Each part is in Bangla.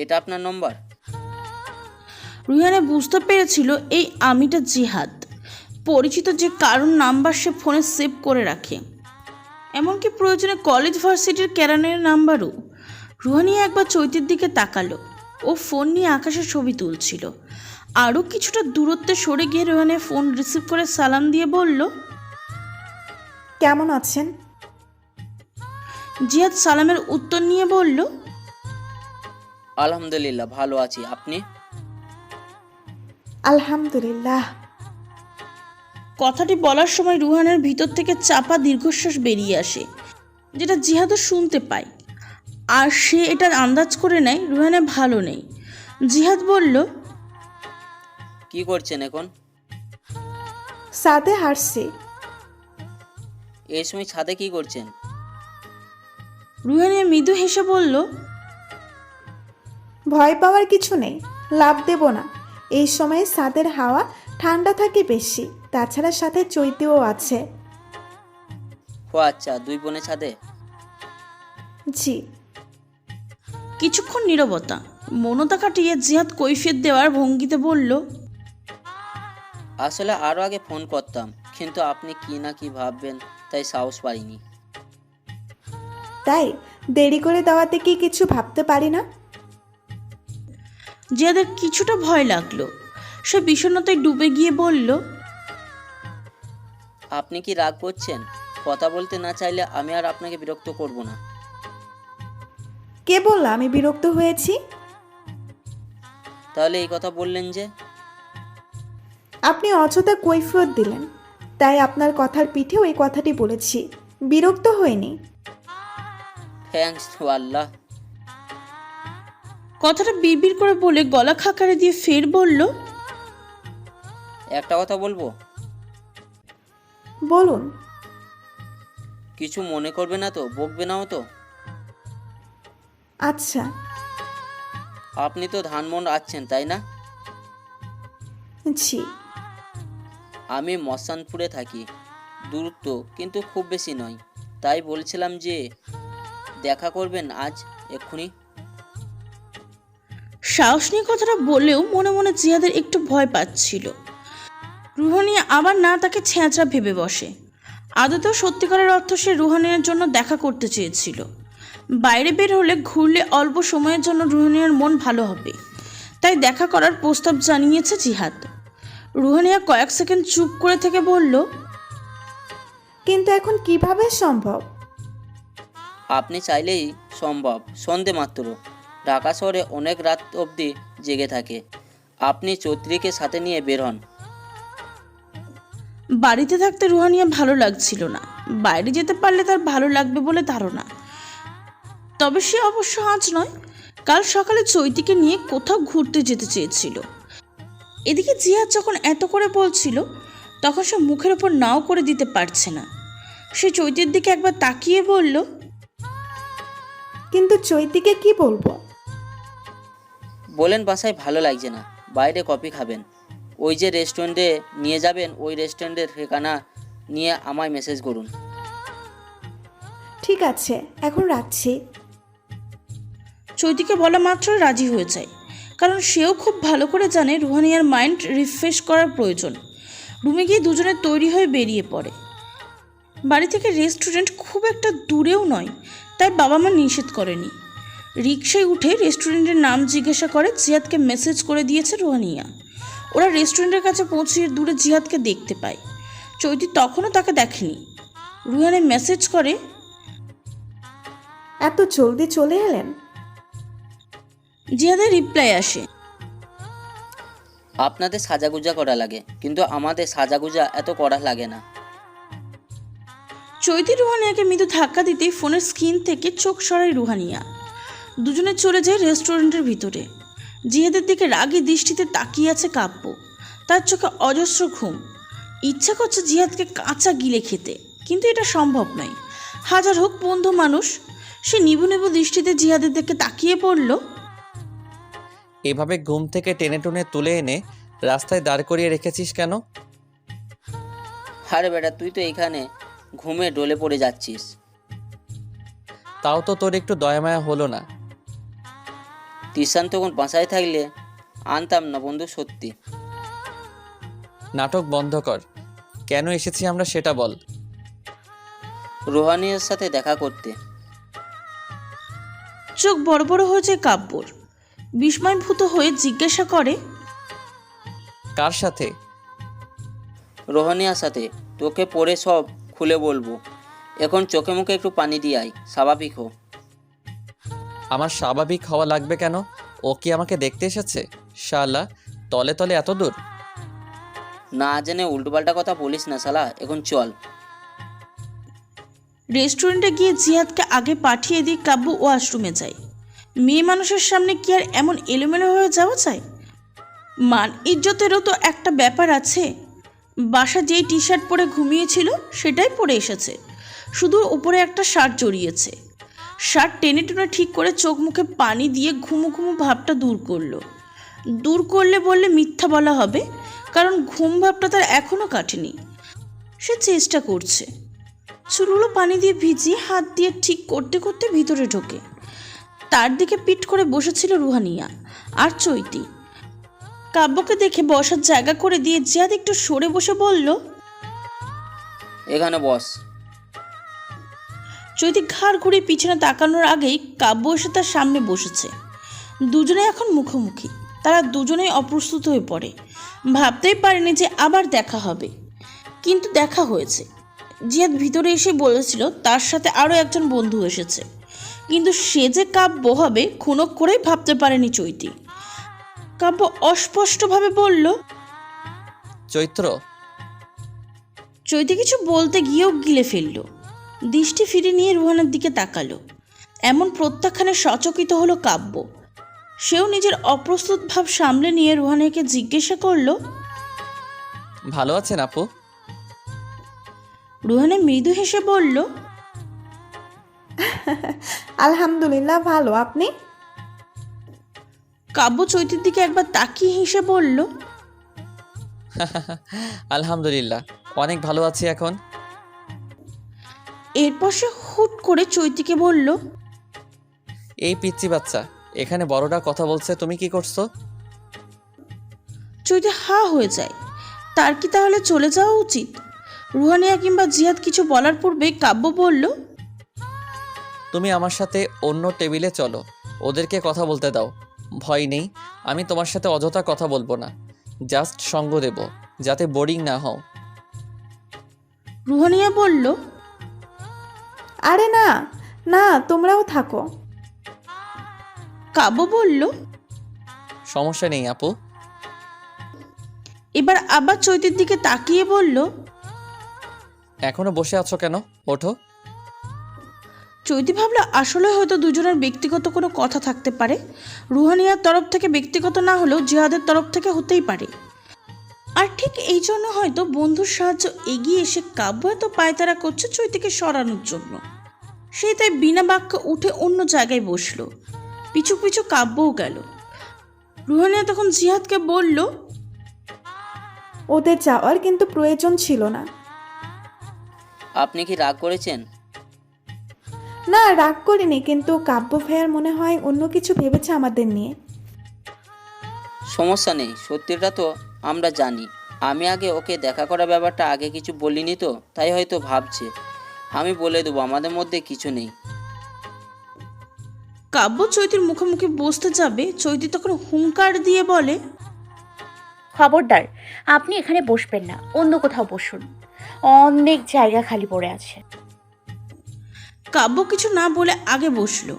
এটা আপনার নম্বর? রুহানা বুঝতে পেরেছিল এই আমিটা জিহাদ, পরিচিত যে কারোর নাম্বার সে ফোনে সেভ করে রাখে, এমনকি প্রয়োজনে কলেজ ভার্সিটির ক্যারানের নাম্বারও। রুহানি একবার চৈতির দিকে তাকালো। ও ফোন নিয়ে আকাশের ছবি তুলছিল। আরও কিছুটা দূরত্বে সরে গিয়ে রুহানি ফোন রিসিভ করে সালাম দিয়ে বলল, কেমন আছেন? জিহাদ সালামের উত্তর নিয়ে বলল, আলহামদুলিল্লাহ ভালো আছি, আপনি? আলহামদুলিল্লাহ। কথাটি বলার সময় রুহানের ভিতর থেকে চাপা দীর্ঘশ্বাস বেরিয়ে আসে, যেটা জিহাদও শুনতে পায়। আর সে এটা আন্দাজ করে নেয় রুহানা ভালো নেই। জিহাদ বলল, কি করছেন এখন? সাথে হারছি। এই সময় ছাদে কি করছেন? রুহানিয়া মৃদু হেসে বলল, ভয় পাওয়ার কিছু নেই, লাভ দেব না। এই সময়ে ছাদের হাওয়া ঠান্ডা থাকে বেশি, তাছাড়া সাথে চৈতিও আছে। ও আচ্ছা, দুই বোনে ছাদে? জি। কিছুক্ষণ নীরবতা। মনতা কাটিয়ে জিহাদ কৈফিয়ত দেওয়ার ভঙ্গিতে বলল, আসলে আরও আগে ফোন করতাম, কিন্তু আপনি কি না কি ভাববেন তাই সাহস পাইনি। তাই দেরি করে দেওয়াতে কি কিছু ভাবতে পারি না? জিহাদের কিছুটা ভয় লাগলো। সে বিষণ্ণতায় ডুবে গিয়ে বলল, আপনি কি রাগ করছেন? কথা বলতে না চাইলে আমি আর আপনাকে বিরক্ত করব না। কে বলল আমি বিরক্ত হয়েছি? তাহলে এই কথা বললেন যে? আপনি অযথা কৈফিয়ত দিলেন, তাই আপনার কথার পিঠে ওই কথাটি বলেছি। বিরক্ত হইনি। থ্যাঙ্কস টু আল্লাহ। কথাটা বিড়বিড় করে বলে গলা খাকারে দিয়ে ফের বলল, একটা কথা বলবো? বলুন। কিছু মনে করবে না তো? বকবে নাও তো? আচ্ছা। আপনি তো ধানমন্ড আছেন তাই না? জি। আমি মসানপুরে থাকি, দূরত্ব কিন্তু খুব বেশি নয়। তাই বলছিলাম যে দেখা করবেন আজ এক্ষুনি। সাহস নিয়ে কথাটা বললেও মনে মনে জিহাদের একটু ভয় পাচ্ছিল। রুহানিয়া আবার না তাকে ছেঁচড়া ভেবে বসে। আদতেও সত্যিকারের অর্থ সে রুহানিয়ার জন্য দেখা করতে চেয়েছিল। বাইরে বের হলে ঘুরলে অল্প সময়ের জন্য রুহানিয়ার মন ভালো হবে, তাই দেখা করার প্রস্তাব জানিয়েছে জিহাদ। রুহানিয়া কয়েক সেকেন্ড চুপ করে থেকে বলল, কিন্তু এখন কিভাবে সম্ভব? আপনি চাইলেই সম্ভব। সন্ধে মাত্র। ঢাকা শহরে অনেক রাত অবধি জেগে থাকে। আপনি চৌত্রীকে সাথে নিয়ে বের হন। বাড়িতে থাকতে রুহানিয়া ভালো লাগছিল না। বাইরে যেতে পারলে তার ভালো লাগবে বলে ধারণা। তবে সে অবশ্য আজ নয়, কাল সকালে চৈতিকে নিয়ে কোথাও ঘুরতে যেতে চেয়েছিল। এদিকে জিহাদ যখন এত করে বলছিল, তখন সে মুখের ওপর নাও করে দিতে পারছে না। সে চৈতির দিকে একবার তাকিয়ে বলল, কিন্তু চৈতিকে কি বলবো? বলেন বাসায় ভালো লাগছে না, বাইরে কফি খাবেন। ওই যে রেস্টুরেন্টে নিয়ে যাবেন, ওই রেস্টুরেন্টের ঠিকানা নিয়ে আমায় মেসেজ করুন। ঠিক আছে, এখন রাখছি। চৈতিকে বলা মাত্রই রাজি হয়ে যায়, কারণ সেও খুব ভালো করে জানে রুহানিয়ার মাইন্ড রিফ্রেশ করার প্রয়োজন। রুমে গিয়ে দুজনে তৈরি হয়ে বেরিয়ে পড়ে। বাড়ি থেকে রেস্টুরেন্ট খুব একটা দূরেও নয়, তাই বাবা মা নিষেধ করেনি। রিকশায় উঠে রেস্টুরেন্টের নাম জিজ্ঞাসা করে জিহাদকে মেসেজ করে দিয়েছে রুহানিয়া। ওরা রেস্টুরেন্টের কাছে পৌঁছিয়ে দূরে জিহাদকে দেখতে পায়। চৈতি তখনও তাকে দেখেনি। রুহানি মেসেজ করে, এত জলদি চলে এলেন? জিহাদের রিপ্লাই আসে, আপনাদের সাজাগুজা করা লাগে, কিন্তু আমাদের সাজাগুজা এত করা লাগে না। চৈতি রুহানিয়াকে মৃদু ধাক্কা দিতেই ফোনের স্ক্রিন থেকে চোখ সরায় রুহানিয়া। দুজনে চলে যায় রেস্টুরেন্টের ভিতরে। জিহাদের দিকে রাগী দৃষ্টিতে তাকিয়ে আছে কাব্য। তার চোখে অজস্র ঘুম। ইচ্ছা করছে জিহাদকে কাঁচা গিলে খেতে, কিন্তু এটা সম্ভব নয়। হাজার হোক বন্ধু মানুষ। সে নিবু নিবু দৃষ্টিতে জিহাদের দিকে তাকিয়ে পড়ল, এভাবে ঘুম থেকে টেনে টুনে তুলে এনে রাস্তায় দাঁড় করিয়ে রেখেছিস কেন? আরে বেটা, তুই তো এখানে ঘুমে ডলে পড়ে যাচ্ছিস। তাও তো তোর একটু দয়ামায়া হলো না। তিশান তখন বাসায় থাকলে আনতাম না বন্ধু, সত্যি। নাটক বন্ধ কর, কেন এসেছি আমরা সেটা বল। রোহানিয়ার সাথে দেখা করতে। চোখ বড় বড় হয়ে যায় কাব্যর। বিস্ময়ভূত হয়ে জিজ্ঞাসা করে, কার সাথে? রোহানিয়ার সাথে। তোকে পরে সব খুলে বলবো। এখন চোখে মুখে একটু পানি দিয়ে আয়, স্বাভাবিক হো। আমার স্বাভাবিক হওয়া লাগবে কেন? ও কি আমাকে দেখতে এসেছে? শালা, তলে তলে এত দূর। না জেনে উল্টোপাল্টা কথা বলিস না শালা, এখন চল। রেস্টুরেন্টে গিয়ে জিহাদকে আগে পাঠিয়ে দিয়ে কাব্য ওয়াশরুমে যায়। মেয়ে মানুষের সামনে কি আর এমন এলোমেলো হয়ে যাওয়া যায়? মান ইজ্জতেরও তো একটা ব্যাপার আছে। বাসা যেই টি শার্ট পরে ঘুমিয়েছিল সেটাই পরে এসেছে, শুধু উপরে একটা শার্ট জড়িয়েছে। শার্ট টেনে টেনে ঠিক করে চোখ মুখে পানি দিয়ে ঘুমু ঘুমু ভাবটা দূর করলে বললে মিথ্যা বলা হবে, কারণ ঘুম ভাবটা তার এখনও কাটেনি। সে চেষ্টা করছে। চুলগুলো পানি দিয়ে ভিজিয়ে হাত দিয়ে ঠিক করতে করতে ভিতরে ঢোকে। তার দিকে পিঠ করে বসেছিল রুহানিয়া আর চৈতি। কাব্যকে দেখে বসার জায়গা করে দিয়ে জিয়াদ একটু সরে বসে বলল, এখানে বস। চৈতি ঘাড় ঘুরিয়ে পিছনে তাকানোর আগেই কাব্য এসে তার সামনে বসেছে। দুজনে এখন মুখোমুখি। তারা দুজনেই অপ্রস্তুত হয়ে পড়ে। ভাবতেই পারেনি যে আবার দেখা হবে, কিন্তু দেখা হয়েছে। জিয়াদ ভিতরে এসে বলেছিল তার সাথে আরও একজন বন্ধু এসেছে, কিন্তু সে যে কাব্য হবে খুনক করেই ভাবতে পারেনি চৈতি। কাব্য অস্পষ্টভাবে বলল, চৈত্র। চৈতি কিছু বলতে গিয়েও গিলে ফেলল। দৃষ্টি ফিরে নিয়ে রুহানের দিকে তাকালো। এমন প্রত্যাখ্যানে সচকিত হলো কাব্য। সেও নিজের অপ্রস্তুত ভাব সামলে নিয়ে রুহানিকে জিজ্ঞাসা করলো, ভালো আছেন আপু? রুহানে মৃদু হেসে বলল, আলহামদুলিল্লাহ ভালো, আপনি? কাব্য চৈতির দিকে একবার তাকিয়ে হেসে বলল, আলহামদুলিল্লাহ, অনেক ভালো আছি এখন। এরপর সে হুট করে চৈতিকে বলল, এই পিচ্চি বাচ্চা, এখানে বড়রা কথা বলছে, তুমি কি করছো? চৈতি হা হয়ে যায়। তার কি তাহলে চলে যাওয়া উচিত? রুহানিয়া কিংবা জিহাদ কিছু বলার পূর্বে কাব্য বলল, তুমি আমার সাথে অন্য টেবিলে চলো, ওদেরকে কথা বলতে দাও। ভয় নেই, আমি তোমার সাথে অযথা কথা বলবো না, জাস্ট সঙ্গ দেব, যাতে বোরিং না হও। রুহানিয়া বলল, আরে না না, তোমরাও থাকো। কাব্য বলল, সমস্যা নেই আপু। এবার আবার চৈতির দিকে তাকিয়ে বলল, এখনো বসে আছো কেন? ওঠো। চৈতি ভাবলো আসলে হয়তো দুজনের ব্যক্তিগত কোনো কথা থাকতে পারে। রুহানিয়ার তরফ থেকে ব্যক্তিগত না হলেও জিহাদের তরফ থেকে হতেই পারে। আর ঠিক এই জন্য হয়তো বন্ধুর সাহায্য এগিয়ে এসে কাব্য এত পায়তারা করছে চৈতিকে সরানোর জন্য। সে তাই বিনা বাক্যে উঠে অন্য জায়গায় বসলো। পিছু পিছু কাব্যও গেল। রুহানিয়া তখন জিহাদকে বলল, ওদের যাওয়ার কিন্তু প্রয়োজন ছিল না। আপনি কি রাগ করেছেন? না, রাগ করিনি, কিন্তু কাব্য ভাইয়ার মনে হয় অন্য কিছু ভেবেছে আমাদের নিয়ে। সমস্যা নেই, সত্যিটা তো আমরা জানি। আমি আগে ওকে দেখা করার ব্যাপারটা আগে কিছু বলিনি তো, তাই হয়তো ভাবছে। আমি বলে দেবো আমাদের মধ্যে কিছু নেই। কাব্য চৈতির মুখোমুখি বসতে যাবে, চৈতি তখন হুঙ্কার দিয়ে বলে, খবরদার, আপনি এখানে বসবেন না, অন্য কোথাও বসুন, অনেক জায়গা খালি পড়ে আছে। কাব্য কিছু না বলে আগে বসলো।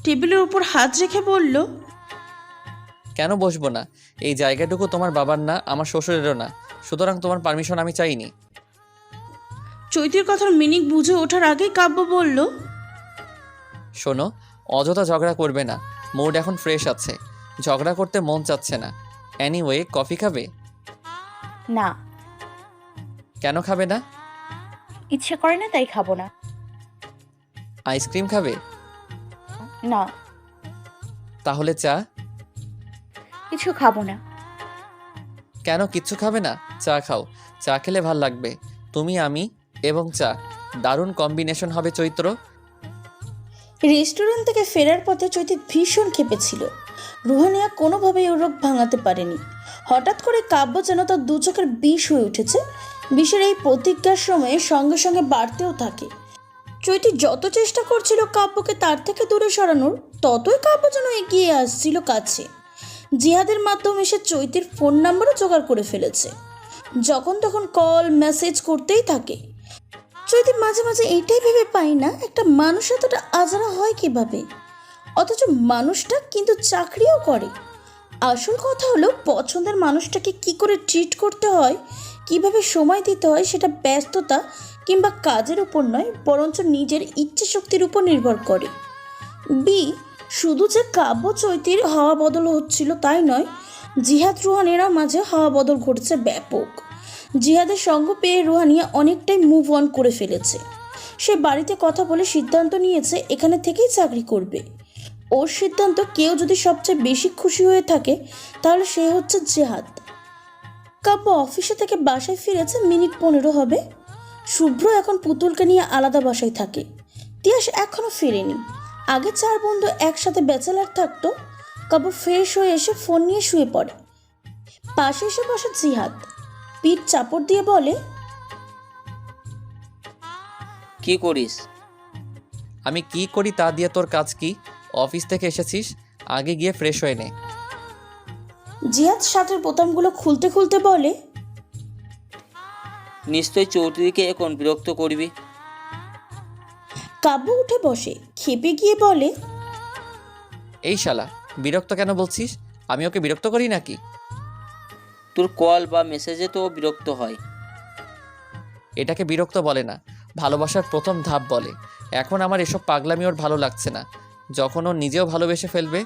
টেবিলের উপর হাত রেখে বলল, কেন বসবো না? এই জায়গাটুকু তোমার বাবার না, আমার শ্বশুরেরও না, সুতরাং তোমার পারমিশন আমি চাইনি। চৈতির কথার মিনিং বুঝে ওঠার আগেই কাব্য বলল, শোনো, অযথা ঝগড়া করবে না, মুড এখন ফ্রেশ আছে, ঝগড়া করতে মন চাচ্ছে না। এনিওয়ে, কফি খাবে? না, কেন খাবে না? ইচ্ছে করে না তাই খাবো না। আইসক্রিম খাবে? না, তাহলে চা? কিছু খাবো না। কেন কিচ্ছু খাবে না? চা খাও, চা খেলে ভাল লাগবে। তুমি, আমি এবং চা, দারুণ কম্বিনেশন হবে চৈত্র। রেস্টুরেন্ট থেকে ফেরার পথে চৈতি ভীষণ ক্ষেপেছিল। রুহানিয়া কোনোভাবেই ওর রোগ ভাঙাতে পারেনি। হঠাৎ করে কাব্য যেন তার দু চোখের বিষ হয়ে উঠেছে। বিষের এই প্রতিজ্ঞার সময়ে সঙ্গে সঙ্গে বাড়তেও থাকে। চৈতি যত চেষ্টা করছিল কাব্যকে তার থেকে দূরে সরানোর, ততই কাব্য যেন এগিয়ে আসছিল কাছে। জিহাদের মাধ্যমে সে চৈতির ফোন নাম্বারও জোগাড় করে ফেলেছে। যখন তখন কল মেসেজ করতেই থাকে। চৈতি মাঝে মাঝে এইটাই ভেবে পাই না, একটা মানুষ এতটা আজারা হয় কিভাবে, অথচ মানুষটা কিন্তু চাকরিও করে। আসল কথা হলো পছন্দের মানুষটাকে কি করে ট্রিট করতে হয়, কিভাবে সময় দিতে হয়, সেটা ব্যস্ততা কিংবা কাজের উপর নয়, বরঞ্চ নিজের ইচ্ছে শক্তির উপর নির্ভর করে। বি, শুধু যে কাব্য চৈতির হাওয়া বদল হচ্ছিল তাই নয়, জিহাদ রুহানিয়ার মাঝে হাওয়া বদল ঘটছে ব্যাপক। জিহাদের সঙ্গ পেয়ে রুহানিয়া অনেকটাই মুভ অন করে ফেলেছে। সে বাড়িতে কথা বলে সিদ্ধান্ত নিয়েছে এখানে থেকেই চাকরি করবে। ওর সিদ্ধান্ত কেউ যদি সবচেয়ে বেশি খুশি হয়ে থাকে তাহলে সে হচ্ছে জিহাদ। কাব্য অফিসে থেকে বাসায় ফিরেছে মিনিট 15 হবে। শুভ্র এখন পুতুলকে নিয়ে আলাদা বাসায় থাকে। তিয়াস এখনও ফেরেনি। আগে 4 বন্ধু একসাথে ব্যাচেলার থাকতো। কাব্য ফ্রেশ হয়ে এসে ফোন নিয়ে শুয়ে পড়ে। পাশে এসে বসে জিহাদ, পিঠ চাপড় দিয়ে বলে, কি করিস? আমি কি করি তা দিয়ে তোর কাজ কি? অফিস থেকে এসেছিস, আগে গিয়ে ফ্রেশ হয়ে নে। জিহাদ শার্টের বোতামগুলো খুলতে খুলতে বলে, নিশ্চয়ই চৌধুরীকে এখন বিরক্ত করবি। কাব্য উঠে বসে খেপে গিয়ে বলে, এই শালা, বিরক্ত কেন বলছিস? আমি ওকে বিরক্ত করি নাকি? তোর কল বা মেসেজে তো ও বিরক্ত হয়। এটাকে বিরক্ত বলে না, ভালোবাসার প্রথম ধাপ বলে। এখন আমার এসব পাগলামি ওর ভালো লাগছে না। যখন ও নিজেও ভালোবেসে ফেলবে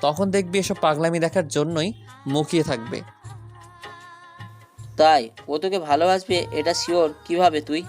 তখন দেখবি এসব পাগলামি দেখার জন্যই মুখিয়ে থাকবে। তাই ও তোকে ভালোবাসবে এটা শিওর কিভাবে তুই?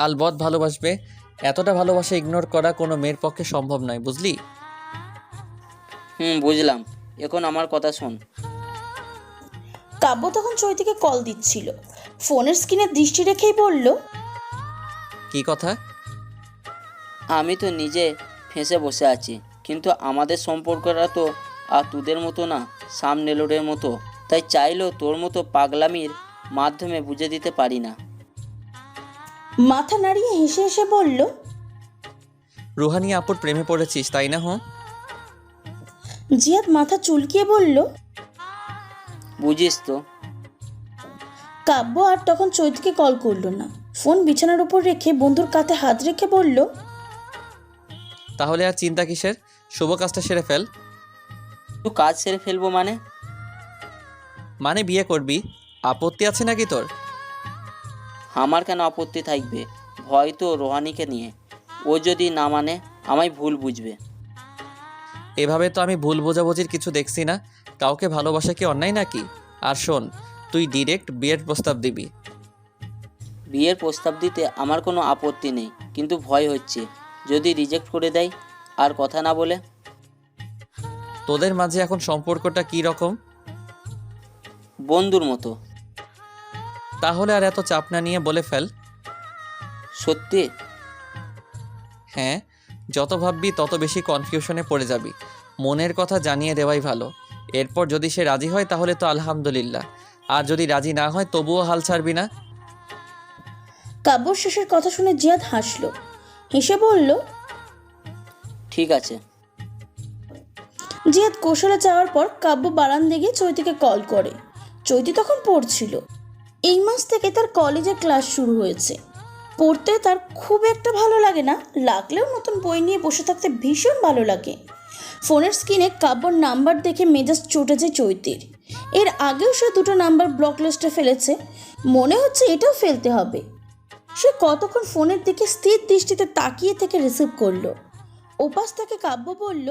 আলবৎ ভালোবাসবে। এতটা ভালোবাসা ইগনোর করা কোনো মেয়ের পক্ষে সম্ভব নয়, বুঝলি? বুঝলাম। এখন আমার কথা শোন। কাব্য তখন চৈতিকে কল দিচ্ছিল। ফোনের স্ক্রিনে দৃষ্টি রেখেই বলল, কি কথা? আমি তো নিজে ফেঁসে বসে আছি, কিন্তু আমাদের সম্পর্কটা তো আর তোদের মতো না, সামনেলোডের মতো। তাই চাইলেও তোর মতো পাগলামির মাধ্যমে বুঝে দিতে পারি না। মাথা নাড়িয়ে হেসে হেসে বলল, রুহানি আপুর প্রেমে পড়েছিস তাই না? হুঁ। জিহাদ মাথা চুলকিয়ে বলল, বুঝিস তো। কাব্য আর তখন চৈতিকে কল করলো না। ফোন বিছানার উপর রেখে বন্ধুর কাঁধে হাত রেখে বলল, তাহলে আর চিন্তা কিসের? শুভ কাজটা সেরে ফেল। তুই কাজ সেরে ফেলবো মানে? মানে বিয়ে করবি? আপত্তি আছে নাকি তোর? আমার কেন আপত্তি থাকবে? ভয় তো রোহানিকে নিয়ে। ও যদি না মানে আমায় ভুল বুঝবে। এভাবে তো আমি ভুল বোঝাবুঝির কিছু দেখছি না। কাউকে ভালোবাসা কি অন্যায় নাকি? আর শোন, তুই ডিরেক্ট বিয়ের প্রস্তাব দিবি। বিয়ের প্রস্তাব দিতে আমার কোনো আপত্তি নেই, কিন্তু ভয় হচ্ছে যদি রিজেক্ট করে দেয় আর কথা না বলে। তোদের মাঝে এখন সম্পর্কটা কি রকম? বন্ধুর মতো। তাহলে আর এত চাপ না নিয়ে বলে ফেল। সত্যি? হ্যাঁ, যত ভাববি তত বেশি কনফিউশনে পড়ে যাবি। মনের কথা জানিয়ে দেওয়াই ভালো। এরপর যদি সে রাজি হয় তাহলে তো আলহামদুলিল্লাহ, আর যদি রাজি না হয় তবুও হাল ছাড়বি না। কাব্যর শেষের কথা শুনে জিহাদ হাসল, হেসে বলল, ঠিক আছে। জিহাদ কৌশলে যাওয়ার পর কাব্য বারান্দে গিয়ে চৈতিকে কল করে। চৈতি তখন পড়ছিল। এই মাস থেকে তার কলেজের ক্লাস শুরু হয়েছে। পড়তে তার খুব একটা ভালো লাগে না, লাগলেও নতুন বই নিয়ে বসে থাকতে ভীষণ ভালো লাগে। ফোনের স্ক্রিনে কাব্যর নাম্বার দেখে মেজাজ চটে যায় চৈতির। এর আগেও সে 2টো নাম্বার ব্লক লিস্টে ফেলেছে, মনে হচ্ছে এটাও ফেলতে হবে। সে কতক্ষণ ফোনের দিকে স্থির দৃষ্টিতে তাকিয়ে থেকে রিসিভ করলো। ওপাশ থেকে কাব্য বলল,